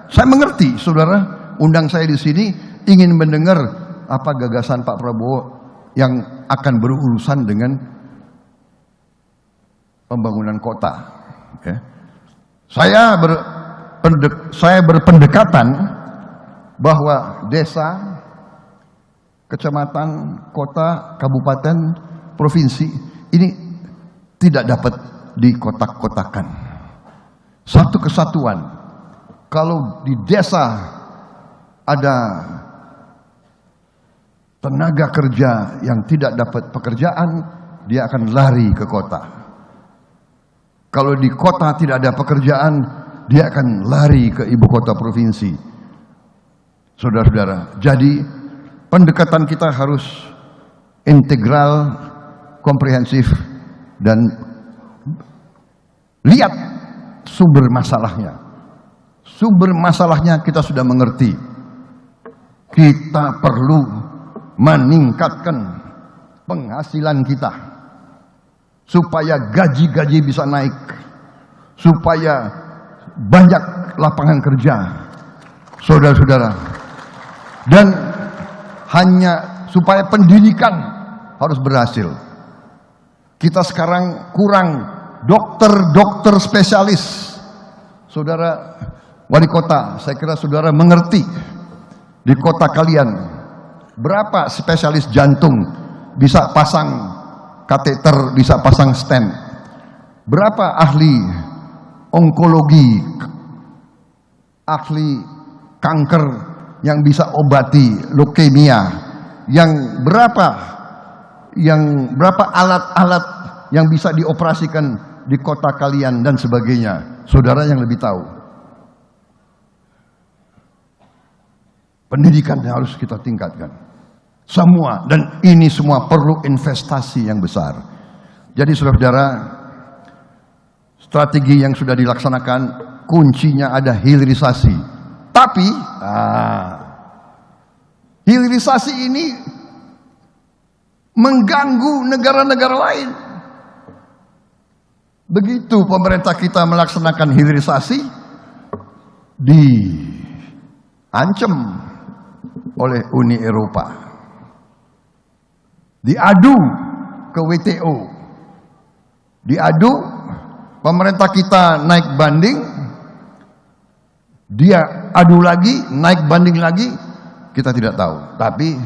Saya mengerti, saudara undang saya di sini ingin mendengar apa gagasan Pak Prabowo yang akan berurusan dengan pembangunan kota. Okay. Saya berpendekatan bahwa desa, kecamatan, kota, kabupaten, provinsi ini tidak dapat dikotak-kotakan. Satu kesatuan. Kalau di desa ada tenaga kerja yang tidak dapat pekerjaan, dia akan lari ke kota. Kalau di kota tidak ada pekerjaan, dia akan lari ke ibu kota provinsi. Saudara-saudara, jadi pendekatan kita harus integral, komprehensif, dan lihat sumber masalahnya. Sumber masalahnya kita sudah mengerti. Kita perlu meningkatkan penghasilan kita supaya gaji-gaji bisa naik, supaya banyak lapangan kerja, saudara-saudara. Dan hanya supaya pendidikan harus berhasil. Kita sekarang kurang dokter-dokter spesialis. Saudara wali kota, saya kira saudara mengerti di kota kalian berapa spesialis jantung bisa pasang kateter, bisa pasang stent. Berapa ahli onkologi, ahli kanker yang bisa obati leukemia, yang berapa alat-alat yang bisa dioperasikan di kota kalian dan sebagainya. Saudara yang lebih tahu. Pendidikan yang harus kita tingkatkan. Semua, dan ini semua perlu investasi yang besar. Jadi saudara-saudara, strategi yang sudah dilaksanakan, kuncinya ada hilirisasi. Tapi, hilirisasi ini mengganggu negara-negara lain. Begitu pemerintah kita melaksanakan hilirisasi, diancam oleh Uni Eropa, diadu ke WTO, diadu, pemerintah kita naik banding, dia adu lagi, naik banding lagi, kita tidak tahu. Tapi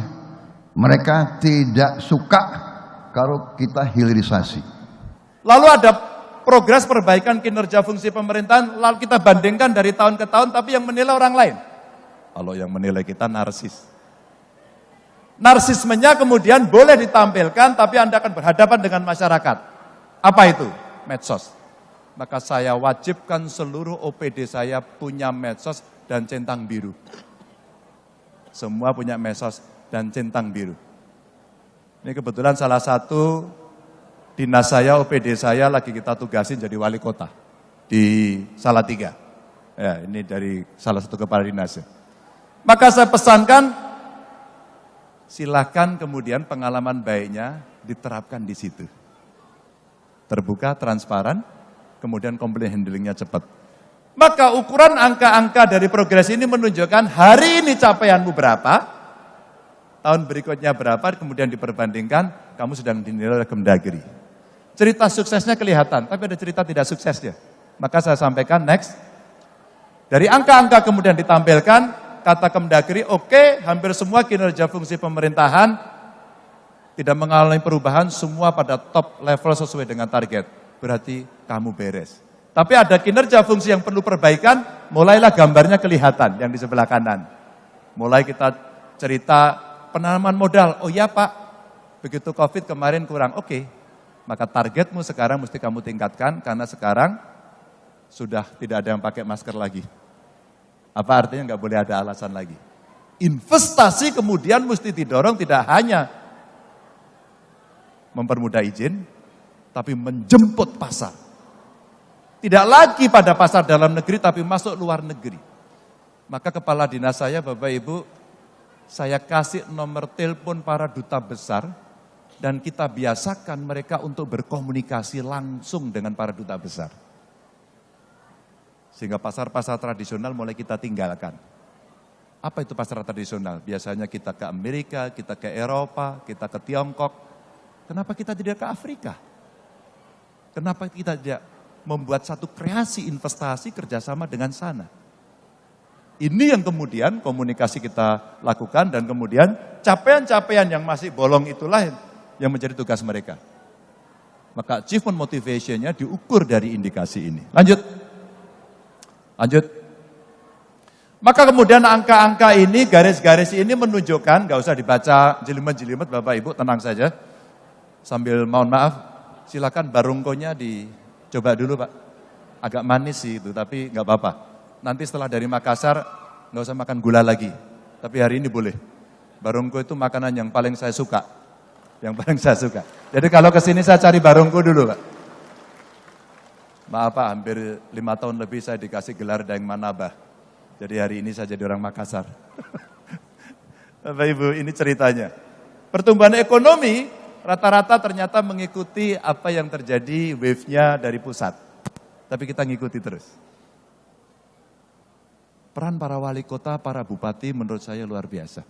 mereka tidak suka kalau kita hilirisasi. Lalu ada progres perbaikan kinerja fungsi pemerintahan, lalu kita bandingkan dari tahun ke tahun, tapi yang menilai orang lain. Kalau yang menilai kita narsis. Narsismenya kemudian boleh ditampilkan, tapi Anda akan berhadapan dengan masyarakat. Apa itu? Medsos. Maka saya wajibkan seluruh OPD saya punya medsos dan centang biru. Semua punya medsos dan centang biru. Ini kebetulan salah satu dinas saya, OPD saya lagi kita tugasin jadi wali kota di Salatiga. Ya, ini dari salah satu kepala dinasnya. Maka saya pesankan, silakan kemudian pengalaman baiknya diterapkan di situ. Terbuka, transparan, kemudian komplain handlingnya cepat. Maka ukuran angka-angka dari progres ini menunjukkan hari ini capaianmu berapa, tahun berikutnya berapa, kemudian diperbandingkan, kamu sedang dinilai oleh Kemdagri. Cerita suksesnya kelihatan, tapi ada cerita tidak suksesnya. Maka saya sampaikan next, dari angka-angka kemudian ditampilkan, kata Kemdagri, oke, hampir semua kinerja fungsi pemerintahan tidak mengalami perubahan, semua pada top level sesuai dengan target. Berarti kamu beres. Tapi ada kinerja fungsi yang perlu perbaikan, mulailah gambarnya kelihatan yang di sebelah kanan. Mulai kita cerita penanaman modal, oh iya Pak, begitu COVID kemarin kurang, oke. Maka targetmu sekarang mesti kamu tingkatkan, karena sekarang sudah tidak ada yang pakai masker lagi. Apa artinya nggak boleh ada alasan lagi. Investasi kemudian mesti didorong tidak hanya mempermudah izin, tapi menjemput pasar. Tidak lagi pada pasar dalam negeri, tapi masuk luar negeri. Maka kepala dinas saya, Bapak Ibu, saya kasih nomor telepon para duta besar, dan kita biasakan mereka untuk berkomunikasi langsung dengan para duta besar. Sehingga pasar-pasar tradisional mulai kita tinggalkan. Apa itu pasar tradisional? Biasanya kita ke Amerika, kita ke Eropa, kita ke Tiongkok. Kenapa kita tidak ke Afrika? Kenapa kita tidak membuat satu kreasi investasi kerjasama dengan sana? Ini yang kemudian komunikasi kita lakukan dan kemudian capaian-capaian yang masih bolong itulah yang menjadi tugas mereka. Maka achievement motivation-nya diukur dari indikasi ini. Lanjut. Maka kemudian angka-angka ini, garis-garis ini menunjukkan, gak usah dibaca jelimet-jelimet Bapak Ibu, tenang saja. Sambil mohon maaf, silakan barungkonya dicoba dulu Pak. Agak manis sih itu, tapi gak apa-apa. Nanti setelah dari Makassar, gak usah makan gula lagi. Tapi hari ini boleh. Barungko itu makanan yang paling saya suka. Yang paling saya suka. Jadi kalau kesini saya cari barungko dulu Pak. Maaf Pak, hampir 5 tahun lebih saya dikasih gelar Daeng Manabah. Jadi hari ini saya jadi orang Makassar. Bapak Ibu, ini ceritanya. Pertumbuhan ekonomi rata-rata ternyata mengikuti apa yang terjadi wave-nya dari pusat. Tapi kita ngikuti terus. Peran para wali kota, para bupati menurut saya luar biasa.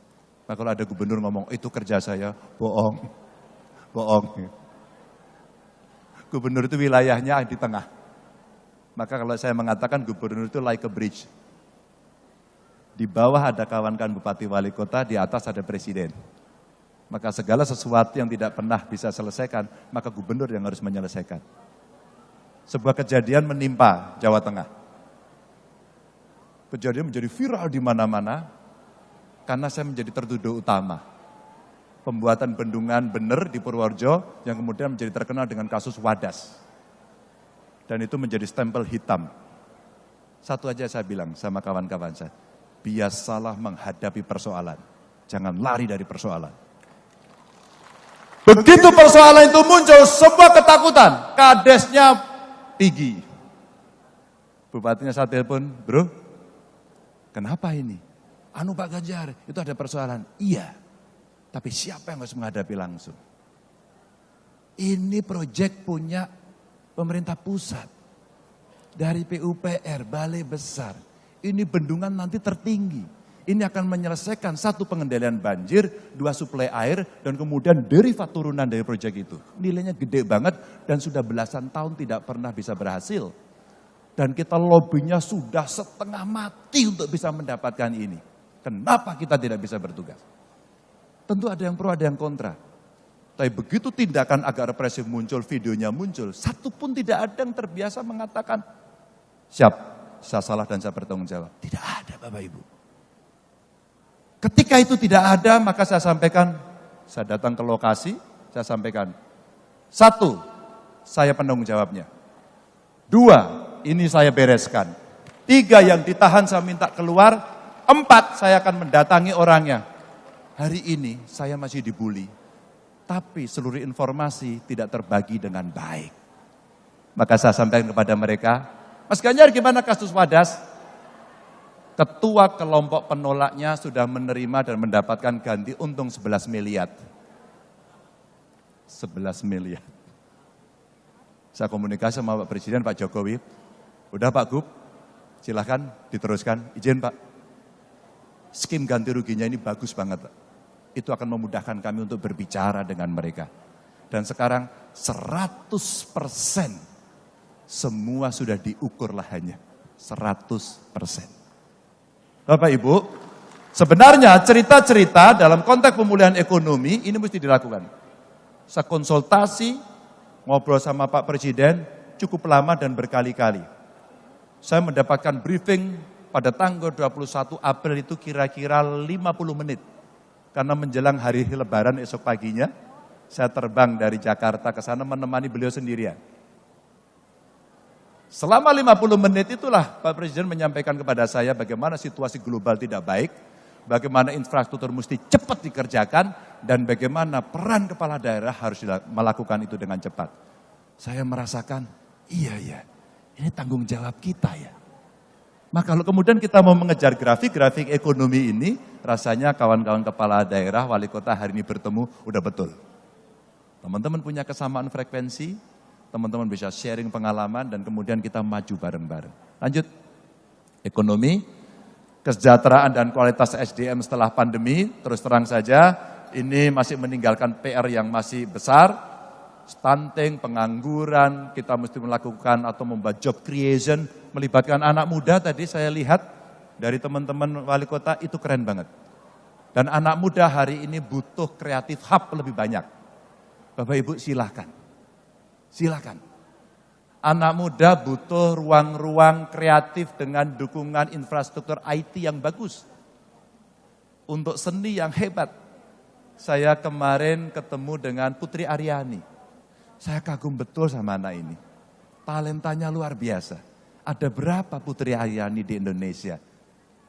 Nah, kalau ada gubernur ngomong, itu kerja saya, bohong. Bohong. Gubernur itu wilayahnya di tengah. Maka kalau saya mengatakan gubernur itu like a bridge. Di bawah ada kawan-kawan bupati wali kota, di atas ada presiden. Maka segala sesuatu yang tidak pernah bisa selesaikan, maka gubernur yang harus menyelesaikan. Sebuah kejadian menimpa Jawa Tengah. Kejadian menjadi viral di mana-mana, karena saya menjadi tertuduh utama. Pembuatan bendungan bener di Purworejo, yang kemudian menjadi terkenal dengan kasus Wadas. Dan itu menjadi stempel hitam. Satu aja saya bilang sama kawan-kawan saya, biasalah menghadapi persoalan. Jangan lari dari persoalan. Begitu persoalan itu muncul, sebuah ketakutan. Kadesnya tinggi. Bupatinya saya telepon, bro, kenapa ini? Anu Pak Ganjar, itu ada persoalan. Iya, tapi siapa yang harus menghadapi langsung? Ini proyek punya pemerintah pusat. Dari PUPR, Balai Besar. Ini bendungan nanti tertinggi. Ini akan menyelesaikan satu pengendalian banjir, dua suplai air, dan kemudian derivat turunan dari proyek itu. Nilainya gede banget dan sudah belasan tahun tidak pernah bisa berhasil. Dan kita lobbynya sudah setengah mati untuk bisa mendapatkan ini. Kenapa kita tidak bisa bertugas? Tentu ada yang pro, ada yang kontra. Tapi begitu tindakan agak represif muncul, videonya muncul, satu pun tidak ada yang terbiasa mengatakan, siap, saya salah dan saya bertanggung jawab. Tidak ada Bapak Ibu. Ketika itu tidak ada, maka saya sampaikan, saya datang ke lokasi, saya sampaikan. 1, saya penanggung jawabnya. 2, ini saya bereskan. 3, yang ditahan saya minta keluar. 4, saya akan mendatangi orangnya. Hari ini saya masih dibully, tapi seluruh informasi tidak terbagi dengan baik. Maka saya sampaikan kepada mereka, Mas Ganjar gimana kasus Wadas? Ketua kelompok penolaknya sudah menerima dan mendapatkan ganti untung 11 miliar. 11 miliar. Saya komunikasi sama Pak Presiden, Pak Jokowi. Udah Pak Gub, silahkan diteruskan. Izin Pak. Skim ganti ruginya ini bagus banget Pak. Itu akan memudahkan kami untuk berbicara dengan mereka. Dan sekarang 100% semua sudah diukur lahannya. 100%. Bapak Ibu, sebenarnya cerita-cerita dalam konteks pemulihan ekonomi ini mesti dilakukan. Saya konsultasi, ngobrol sama Pak Presiden cukup lama dan berkali-kali. Saya mendapatkan briefing pada tanggal 21 April itu kira-kira 50 menit. Karena menjelang hari Lebaran esok paginya, saya terbang dari Jakarta ke sana menemani beliau sendirian. Selama 50 menit itulah Pak Presiden menyampaikan kepada saya bagaimana situasi global tidak baik, bagaimana infrastruktur mesti cepat dikerjakan, dan bagaimana peran kepala daerah harus melakukan itu dengan cepat. Saya merasakan, iya, ini tanggung jawab kita ya. Maka kalau kemudian kita mau mengejar grafik-grafik ekonomi ini, rasanya kawan-kawan kepala daerah, wali kota hari ini bertemu, udah betul. Teman-teman punya kesamaan frekuensi, teman-teman bisa sharing pengalaman dan kemudian kita maju bareng-bareng. Lanjut. Ekonomi, kesejahteraan dan kualitas SDM setelah pandemi, terus terang saja ini masih meninggalkan PR yang masih besar, stunting, pengangguran, kita mesti melakukan atau membuat job creation, melibatkan anak muda tadi saya lihat dari teman-teman wali kota itu keren banget. Dan anak muda hari ini butuh kreatif hub lebih banyak. Bapak Ibu silahkan. Silahkan. Anak muda butuh ruang-ruang kreatif dengan dukungan infrastruktur IT yang bagus. Untuk seni yang hebat. Saya kemarin ketemu dengan Putri Aryani. Saya kagum betul sama anak ini. Talentanya luar biasa. Ada berapa Putri Aryani di Indonesia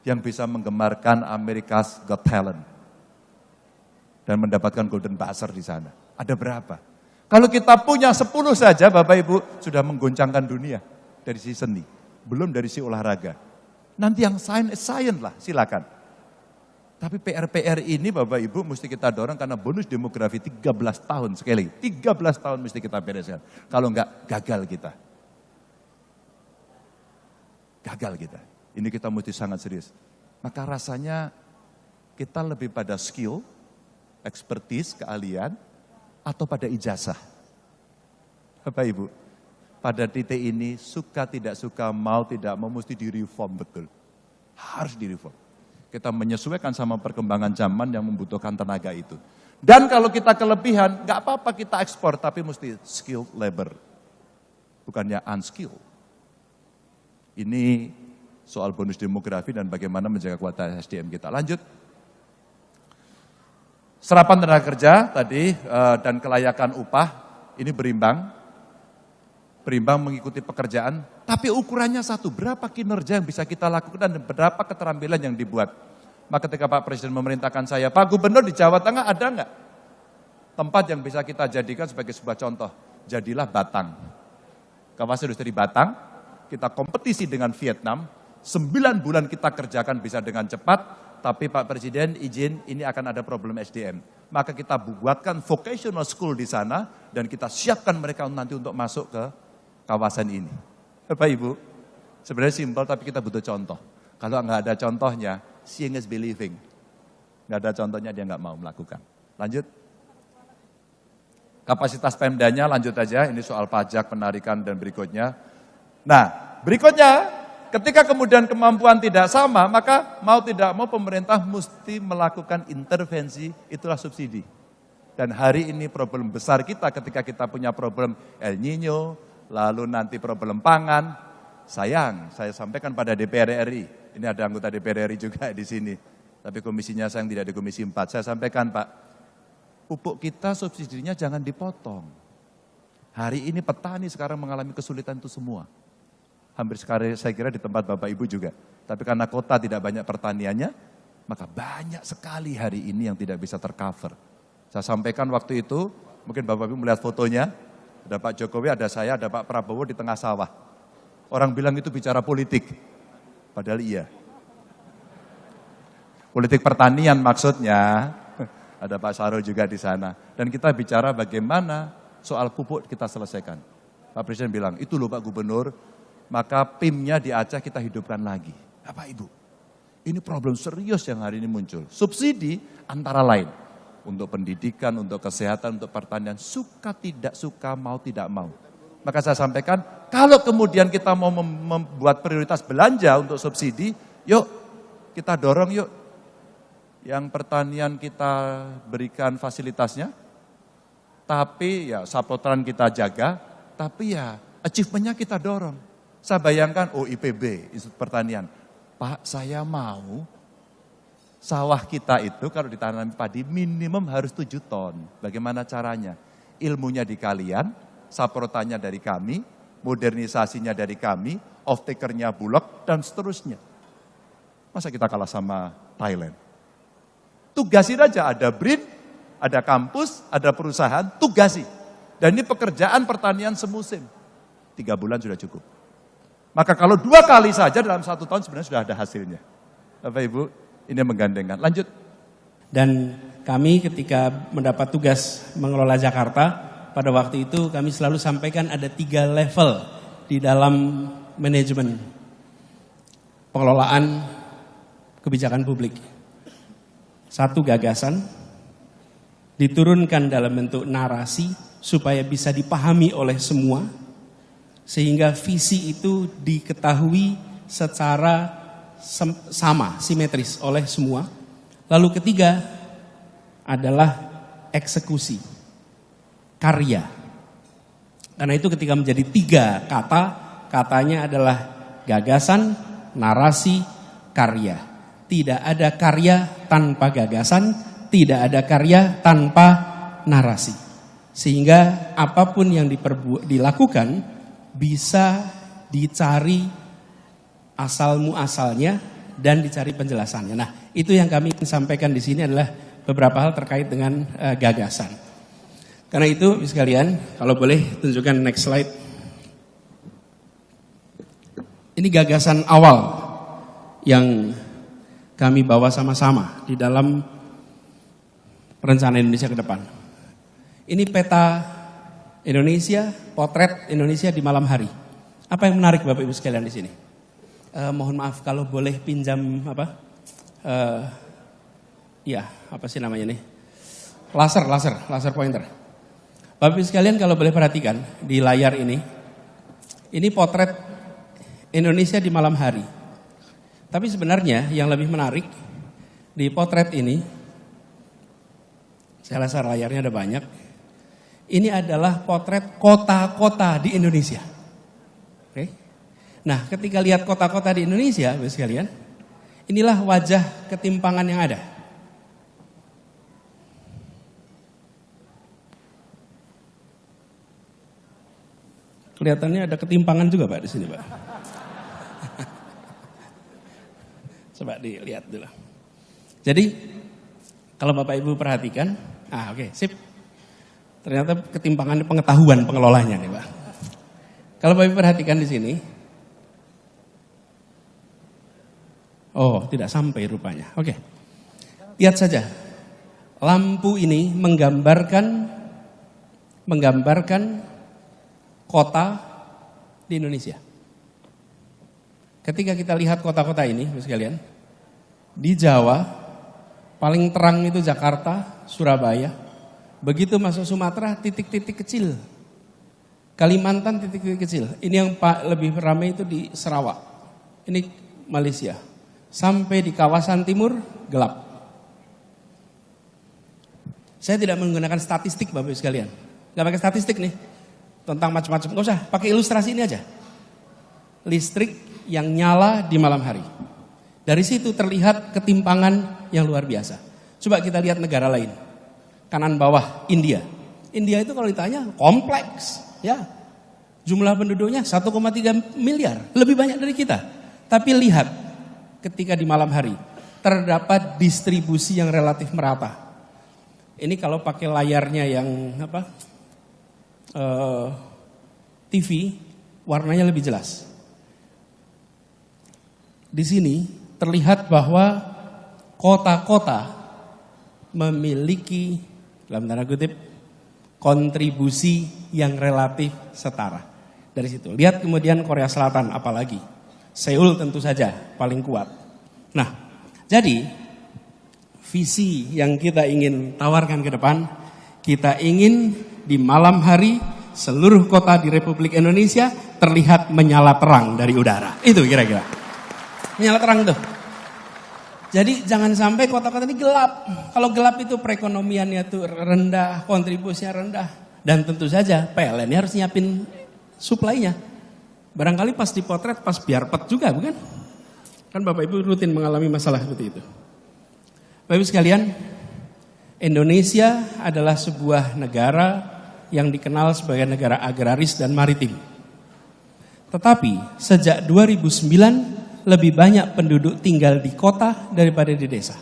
yang bisa menggemarkan America's Got Talent dan mendapatkan Golden Buzzer di sana? Ada berapa? Kalau kita punya 10 saja Bapak Ibu sudah menggoncangkan dunia dari sisi seni, belum dari sisi olahraga. Nanti yang science lah silakan. Tapi PR ini Bapak Ibu mesti kita dorong karena bonus demografi 13 tahun sekali. 13 tahun mesti kita bereskan. Kalau enggak gagal kita. Gagal kita. Ini kita mesti sangat serius. Maka rasanya kita lebih pada skill, expertise, keahlian, atau pada ijazah. Bapak Ibu, pada titik ini suka tidak suka, mau tidak mau mesti direform betul. Harus direform. Kita menyesuaikan sama perkembangan zaman yang membutuhkan tenaga itu. Dan kalau kita kelebihan, nggak apa-apa kita ekspor, tapi mesti skilled labor. Bukannya unskilled. Ini soal bonus demografi dan bagaimana menjaga kualitas SDM kita. Lanjut. Serapan tenaga kerja tadi dan kelayakan upah ini berimbang. Berimbang mengikuti pekerjaan, tapi ukurannya satu, berapa kinerja yang bisa kita lakukan dan berapa keterampilan yang dibuat. Maka ketika Pak Presiden memerintahkan saya, Pak Gubernur di Jawa Tengah ada enggak tempat yang bisa kita jadikan sebagai sebuah contoh? Jadilah Batang. Kawasan industri Batang, kita kompetisi dengan Vietnam, 9 bulan kita kerjakan bisa dengan cepat, tapi Pak Presiden izin ini akan ada problem SDM. Maka kita buatkan vocational school di sana dan kita siapkan mereka nanti untuk masuk ke kawasan ini. Bapak Ibu, sebenarnya simpel tapi kita butuh contoh. Kalau nggak ada contohnya, seeing is believing. Nggak ada contohnya dia nggak mau melakukan. Lanjut. Kapasitas Pemdanya lanjut aja, ini soal pajak, penarikan dan berikutnya. Nah, berikutnya ketika kemudian kemampuan tidak sama, maka mau tidak mau pemerintah mesti melakukan intervensi, itulah subsidi. Dan hari ini problem besar kita ketika kita punya problem El Nino, lalu nanti problem pangan. Sayang, saya sampaikan pada DPR RI, ini ada anggota DPR RI juga di sini, tapi komisinya sayang tidak di komisi 4. Saya sampaikan Pak, pupuk kita subsidinya jangan dipotong. Hari ini petani sekarang mengalami kesulitan itu semua. Hampir sekali saya kira di tempat Bapak Ibu juga. Tapi karena kota tidak banyak pertaniannya, maka banyak sekali hari ini yang tidak bisa tercover. Saya sampaikan waktu itu, mungkin Bapak Ibu melihat fotonya, ada Pak Jokowi, ada saya, ada Pak Prabowo di tengah sawah. Orang bilang itu bicara politik, padahal iya. Politik pertanian maksudnya, ada Pak Sarul juga di sana. Dan kita bicara bagaimana soal pupuk kita selesaikan. Pak Presiden bilang, itu loh Pak Gubernur, maka PIM-nya di Aceh kita hidupkan lagi. Bapak Ibu, ini problem serius yang hari ini muncul. Subsidi antara lain, untuk pendidikan, untuk kesehatan, untuk pertanian, suka tidak suka, mau tidak mau. Maka saya sampaikan, kalau kemudian kita mau membuat prioritas belanja untuk subsidi, yuk kita dorong yuk. Yang pertanian kita berikan fasilitasnya, tapi ya sapotran kita jaga, tapi ya achievement-nya kita dorong. Saya bayangkan, IPB, Institut Pertanian. Pak, saya mau sawah kita itu kalau ditanam padi minimum harus 7 ton. Bagaimana caranya? Ilmunya di kalian, saprotannya dari kami, modernisasinya dari kami, off-takernya Bulog, dan seterusnya. Masa kita kalah sama Thailand? Tugasin aja, ada BRIN, ada kampus, ada perusahaan, tugasi. Dan ini pekerjaan pertanian semusim. 3 bulan sudah cukup. Maka kalau 2 kali saja dalam 1 tahun sebenarnya sudah ada hasilnya. Bapak Ibu, ini menggandengkan. Lanjut. Dan kami ketika mendapat tugas mengelola Jakarta, pada waktu itu kami selalu sampaikan ada 3 level di dalam manajemen. pengelolaan kebijakan publik. Satu gagasan diturunkan dalam bentuk narasi supaya bisa dipahami oleh semua, sehingga visi itu diketahui secara sama, simetris oleh semua. Lalu ketiga adalah eksekusi, karya. Karena itu ketika menjadi tiga kata, katanya adalah gagasan, narasi, karya. Tidak ada karya tanpa gagasan, tidak ada karya tanpa narasi. Sehingga apapun yang dilakukan bisa dicari asal muasalnya dan dicari penjelasannya. Nah, itu yang kami ingin sampaikan di sini adalah beberapa hal terkait dengan gagasan. Karena itu, sekalian, kalau boleh tunjukkan next slide. Ini gagasan awal yang kami bawa sama-sama di dalam rencana Indonesia ke depan. Ini peta Indonesia, potret Indonesia di malam hari. Apa yang menarik Bapak Ibu sekalian di sini? Mohon maaf kalau boleh pinjam apa sih namanya nih? Laser pointer. Bapak Ibu sekalian kalau boleh perhatikan di layar ini potret Indonesia di malam hari. Tapi sebenarnya yang lebih menarik di potret ini, saya rasa layarnya ada banyak. Ini adalah potret kota-kota di Indonesia. Oke. Nah, ketika lihat kota-kota di Indonesia, Bapak sekalian, inilah wajah ketimpangan yang ada. Kelihatannya ada ketimpangan juga Pak di sini, Pak. Coba dilihat dulu. Jadi kalau Bapak Ibu perhatikan, oke, sip. Ternyata ketimpangan pengetahuan pengelolanya nih, Pak. Kalau Bapak Ibu perhatikan di sini, tidak sampai rupanya. Oke. Lihat saja. Lampu ini menggambarkan kota di Indonesia. Ketika kita lihat kota-kota ini, Bapak sekalian, di Jawa paling terang itu Jakarta, Surabaya. Begitu masuk Sumatera, titik-titik kecil. Kalimantan, titik-titik kecil. Ini yang lebih ramai itu di Sarawak. Ini Malaysia. Sampai di kawasan timur, gelap. Saya tidak menggunakan statistik Bapak Ibu sekalian. Gak pakai statistik nih. Tentang macam-macam. Gak usah, pakai ilustrasi ini aja. Listrik yang nyala di malam hari. Dari situ terlihat ketimpangan yang luar biasa. Coba kita lihat negara lain. Kanan bawah, India. India itu kalau ditanya kompleks, ya. Jumlah penduduknya 1,3 miliar, lebih banyak dari kita. Tapi lihat, ketika di malam hari terdapat distribusi yang relatif merata. Ini kalau pakai layarnya yang TV, warnanya lebih jelas. Di sini terlihat bahwa kota-kota memiliki, dalam tanda kutip, kontribusi yang relatif setara. Dari situ, lihat kemudian Korea Selatan apalagi. Seoul tentu saja paling kuat. Nah, jadi visi yang kita ingin tawarkan ke depan, kita ingin di malam hari seluruh kota di Republik Indonesia terlihat menyala terang dari udara. Itu kira-kira. Menyala terang tuh. Jadi jangan sampai kota-kota ini gelap. Kalau gelap itu perekonomiannya tuh rendah, kontribusinya rendah. Dan tentu saja PLN harus nyiapin suplainya. Barangkali pas dipotret pas biar pet juga bukan? Kan Bapak Ibu rutin mengalami masalah seperti itu. Bapak Ibu sekalian, Indonesia adalah sebuah negara yang dikenal sebagai negara agraris dan maritim. Tetapi sejak 2009 lebih banyak penduduk tinggal di kota daripada di desa.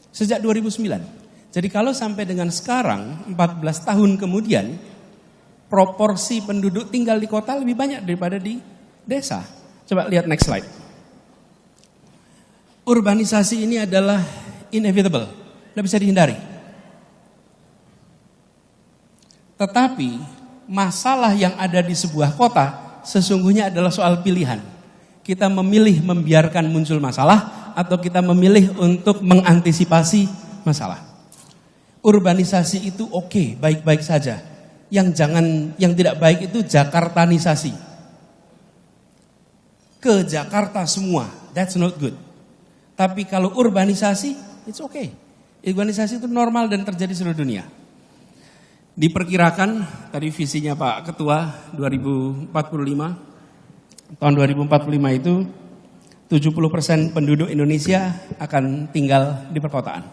Sejak 2009. Jadi kalau sampai dengan sekarang, 14 tahun kemudian, proporsi penduduk tinggal di kota lebih banyak daripada di desa. Coba lihat next slide. Urbanisasi ini adalah inevitable, tidak bisa dihindari. Tetapi masalah yang ada di sebuah kota sesungguhnya adalah soal pilihan. Kita memilih membiarkan muncul masalah atau kita memilih untuk mengantisipasi masalah. Urbanisasi itu oke, baik-baik saja. Yang tidak baik itu Jakartanisasi. Ke Jakarta semua, that's not good. Tapi kalau urbanisasi, it's okay. Urbanisasi itu normal dan terjadi di seluruh dunia. Diperkirakan, tadi visinya Pak Ketua 2045, tahun 2045 itu 70% penduduk Indonesia akan tinggal di perkotaan.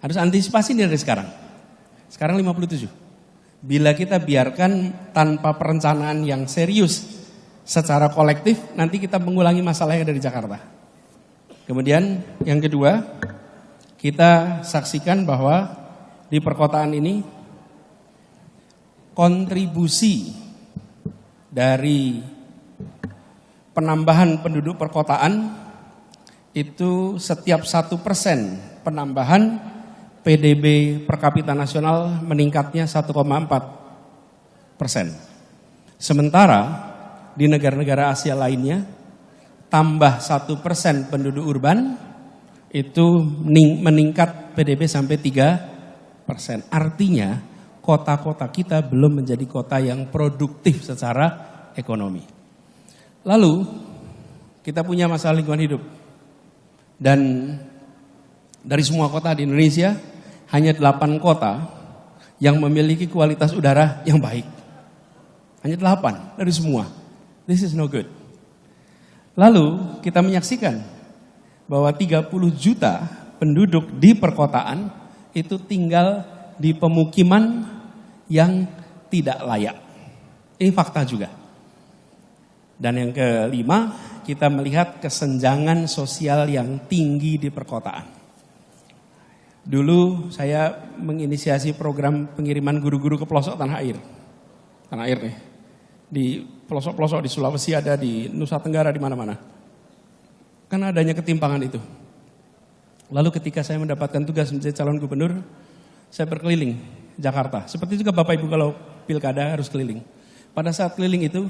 Harus antisipasi dari sekarang. Sekarang 57. Bila kita biarkan tanpa perencanaan yang serius secara kolektif, nanti kita mengulangi masalah yang ada di Jakarta. Kemudian yang kedua, kita saksikan bahwa di perkotaan ini kontribusi dari penambahan penduduk perkotaan itu setiap 1% penambahan PDB per kapita nasional meningkatnya 1,4%. Sementara di negara-negara Asia lainnya tambah 1% penduduk urban itu meningkat PDB sampai 3%. Artinya kota-kota kita belum menjadi kota yang produktif secara ekonomi. Lalu kita punya masalah lingkungan hidup. Dan dari semua kota di Indonesia hanya 8 kota yang memiliki kualitas udara yang baik. Hanya 8 dari semua. This is no good. Lalu kita menyaksikan bahwa 30 juta penduduk di perkotaan itu tinggal di pemukiman yang tidak layak. Ini fakta juga. Dan yang kelima, kita melihat kesenjangan sosial yang tinggi di perkotaan. Dulu saya menginisiasi program pengiriman guru-guru ke pelosok tanah air. Tanah air nih. Di pelosok-pelosok di Sulawesi ada, di Nusa Tenggara, di mana-mana. Karena adanya ketimpangan itu. Lalu ketika saya mendapatkan tugas menjadi calon gubernur, saya berkeliling Jakarta. Seperti juga Bapak Ibu kalau pilkada harus keliling. Pada saat keliling itu,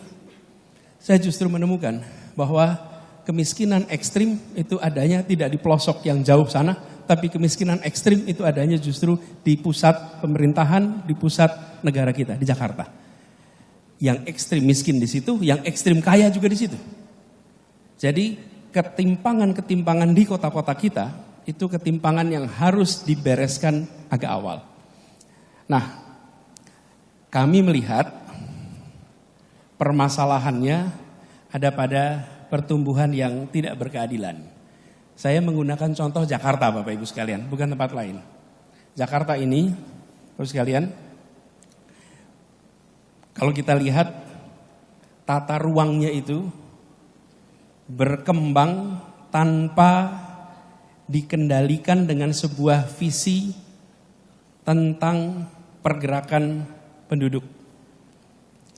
saya justru menemukan bahwa kemiskinan ekstrim itu adanya tidak di pelosok yang jauh sana, tapi kemiskinan ekstrim itu adanya justru di pusat pemerintahan, di pusat negara kita, di Jakarta. Yang ekstrim miskin di situ, yang ekstrim kaya juga di situ. Jadi ketimpangan-ketimpangan di kota-kota kita, itu ketimpangan yang harus dibereskan agak awal. Nah, kami melihat permasalahannya ada pada pertumbuhan yang tidak berkeadilan. Saya menggunakan contoh Jakarta Bapak Ibu sekalian, bukan tempat lain. Jakarta ini, Bapak Ibu sekalian, kalau kita lihat tata ruangnya itu berkembang tanpa dikendalikan dengan sebuah visi tentang pergerakan penduduk.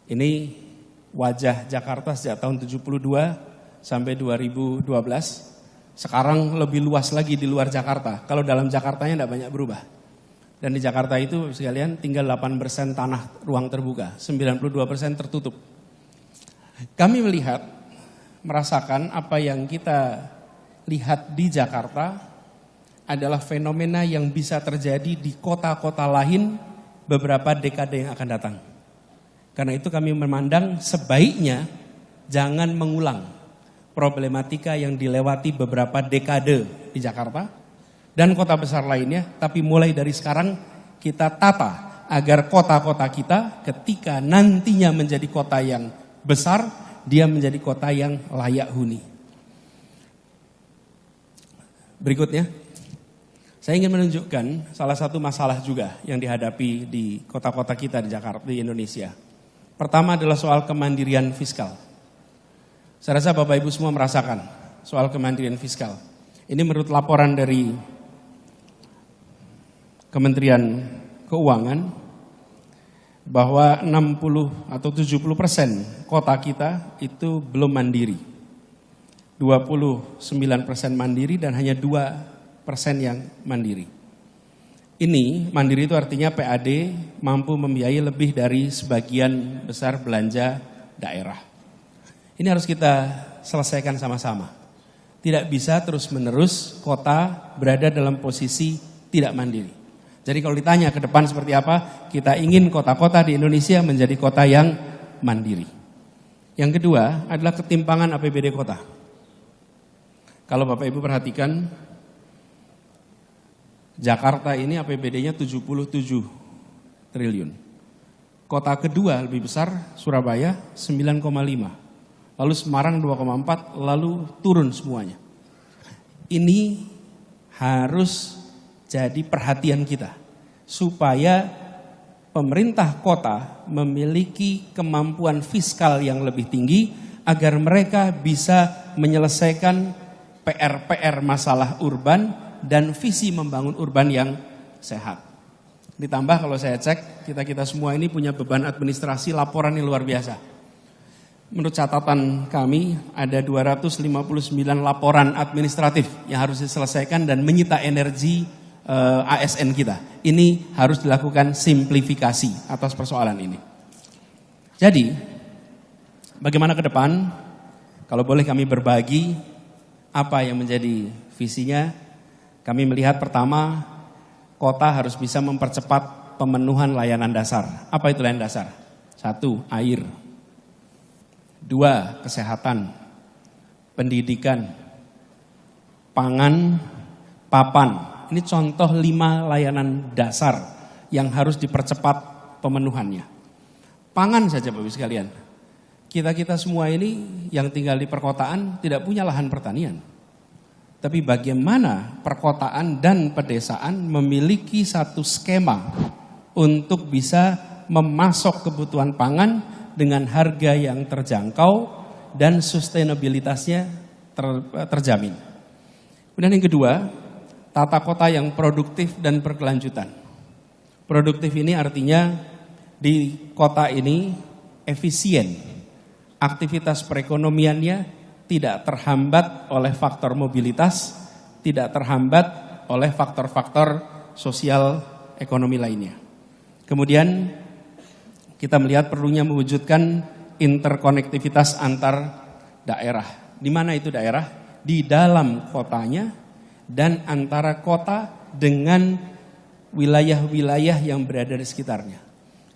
Ini wajah Jakarta sejak tahun 72 sampai 2012. Sekarang lebih luas lagi di luar Jakarta. Kalau dalam Jakartanya tidak banyak berubah. Dan di Jakarta itu sekalian tinggal 8% tanah ruang terbuka, 92% tertutup. Kami merasakan apa yang kita lihat di Jakarta adalah fenomena yang bisa terjadi di kota-kota lain beberapa dekade yang akan datang. Karena itu kami memandang sebaiknya jangan mengulang problematika yang dilewati beberapa dekade di Jakarta dan kota besar lainnya, tapi mulai dari sekarang kita tata agar kota-kota kita ketika nantinya menjadi kota yang besar, dia menjadi kota yang layak huni. Berikutnya, saya ingin menunjukkan salah satu masalah juga yang dihadapi di kota-kota kita di Jakarta, di Indonesia. Pertama adalah soal kemandirian fiskal. Saya rasa Bapak Ibu semua merasakan soal kemandirian fiskal. Ini menurut laporan dari Kementerian Keuangan bahwa 60 atau 70% kota kita itu belum mandiri. 29% mandiri dan hanya 2% yang mandiri. Ini mandiri itu artinya PAD mampu membiayai lebih dari sebagian besar belanja daerah. Ini harus kita selesaikan sama-sama. Tidak bisa terus-menerus kota berada dalam posisi tidak mandiri. Jadi kalau ditanya ke depan seperti apa, kita ingin kota-kota di Indonesia menjadi kota yang mandiri. Yang kedua adalah ketimpangan APBD kota. Kalau Bapak Ibu perhatikan, Jakarta ini APBD-nya 77 triliun. Kota kedua lebih besar, Surabaya 9,5. Lalu Semarang 2,4, lalu turun semuanya. Ini harus jadi perhatian kita. Supaya pemerintah kota memiliki kemampuan fiskal yang lebih tinggi agar mereka bisa menyelesaikan PR-PR masalah urban dan visi membangun urban yang sehat. Ditambah kalau saya cek, kita semua ini punya beban administrasi laporan yang luar biasa. Menurut catatan kami, ada 259 laporan administratif yang harus diselesaikan dan menyita energi ASN kita. Ini harus dilakukan simplifikasi atas persoalan ini. Jadi, bagaimana ke depan? Kalau boleh kami berbagi apa yang menjadi visinya. Kami melihat pertama, kota harus bisa mempercepat pemenuhan layanan dasar. Apa itu layanan dasar? 1, air. 2, kesehatan. Pendidikan. Pangan, papan. Ini contoh 5 layanan dasar yang harus dipercepat pemenuhannya. Pangan saja Bapak Ibu sekalian. Kita semua ini yang tinggal di perkotaan tidak punya lahan pertanian. Tapi bagaimana perkotaan dan pedesaan memiliki satu skema untuk bisa memasok kebutuhan pangan dengan harga yang terjangkau dan sustainabilitasnya terjamin. Kemudian yang kedua, tata kota yang produktif dan berkelanjutan. Produktif ini artinya di kota ini efisien, aktivitas perekonomiannya tidak terhambat oleh faktor mobilitas, tidak terhambat oleh faktor-faktor sosial ekonomi lainnya. Kemudian kita melihat perlunya mewujudkan interkonektivitas antar daerah. Di mana itu daerah? Di dalam kotanya dan antara kota dengan wilayah-wilayah yang berada di sekitarnya.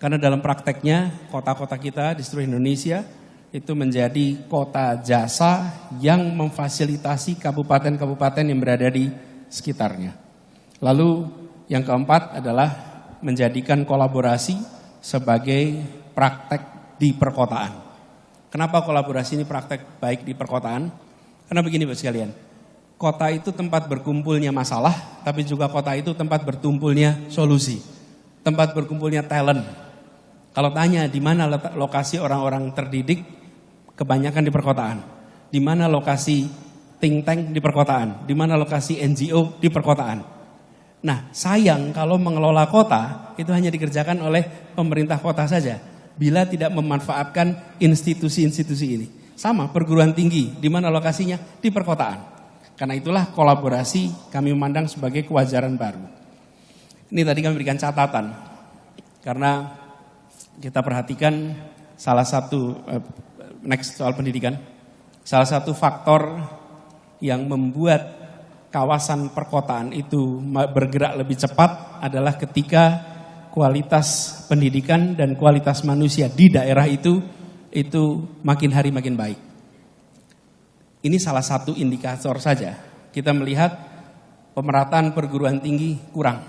Karena dalam prakteknya kota-kota kita di seluruh Indonesia itu menjadi kota jasa yang memfasilitasi kabupaten-kabupaten yang berada di sekitarnya. Lalu yang keempat adalah menjadikan kolaborasi sebagai praktek di perkotaan. Kenapa kolaborasi ini praktek baik di perkotaan? Karena begini Bapak sekalian, kota itu tempat berkumpulnya masalah, tapi juga kota itu tempat bertumpulnya solusi, tempat berkumpulnya talent. Kalau tanya di mana lokasi orang-orang terdidik, kebanyakan di perkotaan. Di mana lokasi think tank di perkotaan, di mana lokasi NGO di perkotaan. Nah, sayang kalau mengelola kota itu hanya dikerjakan oleh pemerintah kota saja, bila tidak memanfaatkan institusi-institusi ini. Sama perguruan tinggi, di mana lokasinya? Di perkotaan. Karena itulah kolaborasi kami memandang sebagai kewajaran baru. Ini tadi kami berikan catatan, karena kita perhatikan salah satu next soal pendidikan. Salah satu faktor yang membuat kawasan perkotaan itu bergerak lebih cepat adalah ketika kualitas pendidikan dan kualitas manusia di daerah itu makin hari makin baik. Ini salah satu indikator saja. Kita melihat pemerataan perguruan tinggi kurang.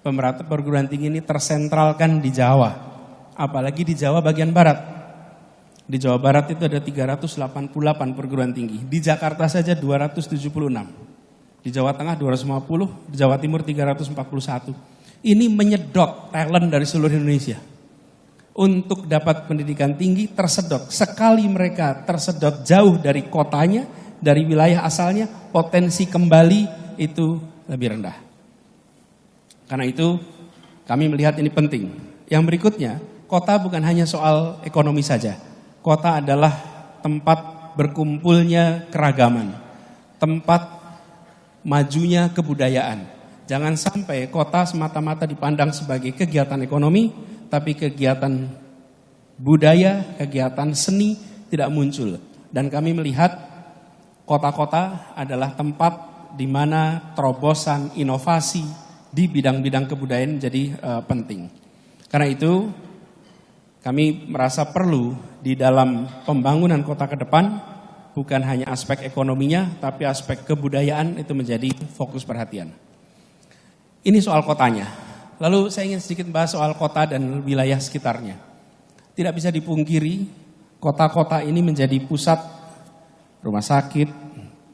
Pemerataan perguruan tinggi ini tersentralkan di Jawa, apalagi di Jawa bagian barat. Di Jawa Barat itu ada 388 perguruan tinggi. Di Jakarta saja 276. Di Jawa Tengah 250, di Jawa Timur 341. Ini menyedot talent dari seluruh Indonesia. Untuk dapat pendidikan tinggi tersedot. Sekali mereka tersedot jauh dari kotanya, dari wilayah asalnya, potensi kembali itu lebih rendah. Karena itu kami melihat ini penting. Yang berikutnya, kota bukan hanya soal ekonomi saja. Kota adalah tempat berkumpulnya keragaman, tempat majunya kebudayaan. Jangan sampai kota semata-mata dipandang sebagai kegiatan ekonomi, tapi kegiatan budaya, kegiatan seni tidak muncul. Dan kami melihat kota-kota adalah tempat di mana terobosan inovasi di bidang-bidang kebudayaan jadi penting. Karena itu kami merasa perlu di dalam pembangunan kota ke depan bukan hanya aspek ekonominya, tapi aspek kebudayaan itu menjadi fokus perhatian. Ini soal kotanya. Lalu saya ingin sedikit bahas soal kota dan wilayah sekitarnya. Tidak bisa dipungkiri, kota-kota ini menjadi pusat rumah sakit,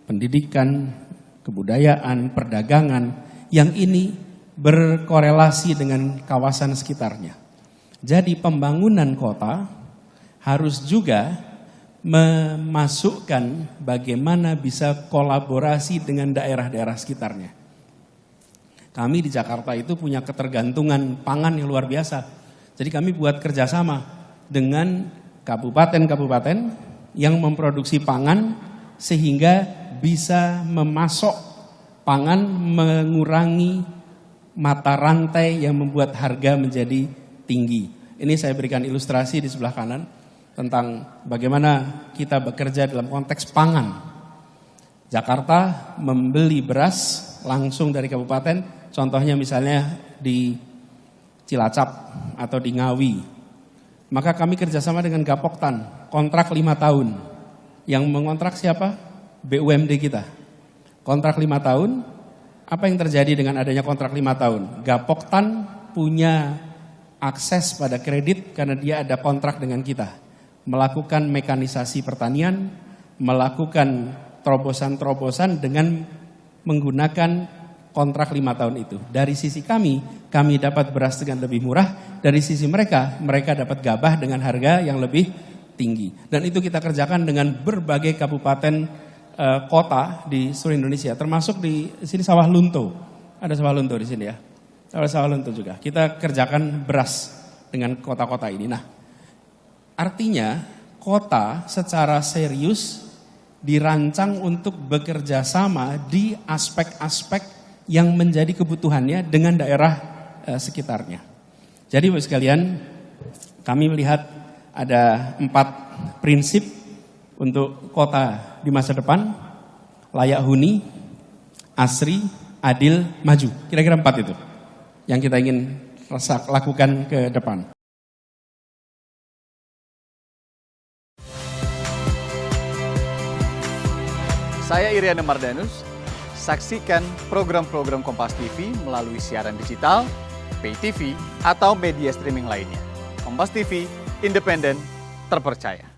pendidikan, kebudayaan, perdagangan, yang ini berkorelasi dengan kawasan sekitarnya. Jadi pembangunan kota harus juga memasukkan bagaimana bisa kolaborasi dengan daerah-daerah sekitarnya. Kami di Jakarta itu punya ketergantungan pangan yang luar biasa. Jadi kami buat kerjasama dengan kabupaten-kabupaten yang memproduksi pangan sehingga bisa memasok pangan, mengurangi mata rantai yang membuat harga menjadi tinggi. Ini saya berikan ilustrasi di sebelah kanan tentang bagaimana kita bekerja dalam konteks pangan. Jakarta membeli beras langsung dari kabupaten, contohnya misalnya di Cilacap atau di Ngawi. Maka kami kerjasama dengan Gapoktan, kontrak 5 tahun. Yang mengontrak siapa? BUMD kita. Kontrak 5 tahun, apa yang terjadi dengan adanya kontrak 5 tahun? Gapoktan punya akses pada kredit karena dia ada kontrak dengan kita. Melakukan mekanisasi pertanian, melakukan terobosan-terobosan dengan menggunakan kontrak 5 tahun itu. Dari sisi kami dapat beras dengan lebih murah. Dari sisi mereka dapat gabah dengan harga yang lebih tinggi. Dan itu kita kerjakan dengan berbagai kabupaten kota di seluruh Indonesia, termasuk di sini Sawah Lunto. Ada Sawah Lunto di sini ya. Ada Sawah Lunto juga. Kita kerjakan beras dengan kota-kota ini. Nah, artinya kota secara serius dirancang untuk bekerja sama di aspek-aspek yang menjadi kebutuhannya dengan daerah sekitarnya. Jadi Bapak sekalian, kami melihat ada 4 prinsip untuk kota di masa depan: layak huni, asri, adil, maju. Kira-kira 4 itu yang kita ingin lakukan ke depan. Saya Iriana Mardanus. Saksikan program-program Kompas TV melalui siaran digital, pay TV, atau media streaming lainnya. Kompas TV, independen, terpercaya.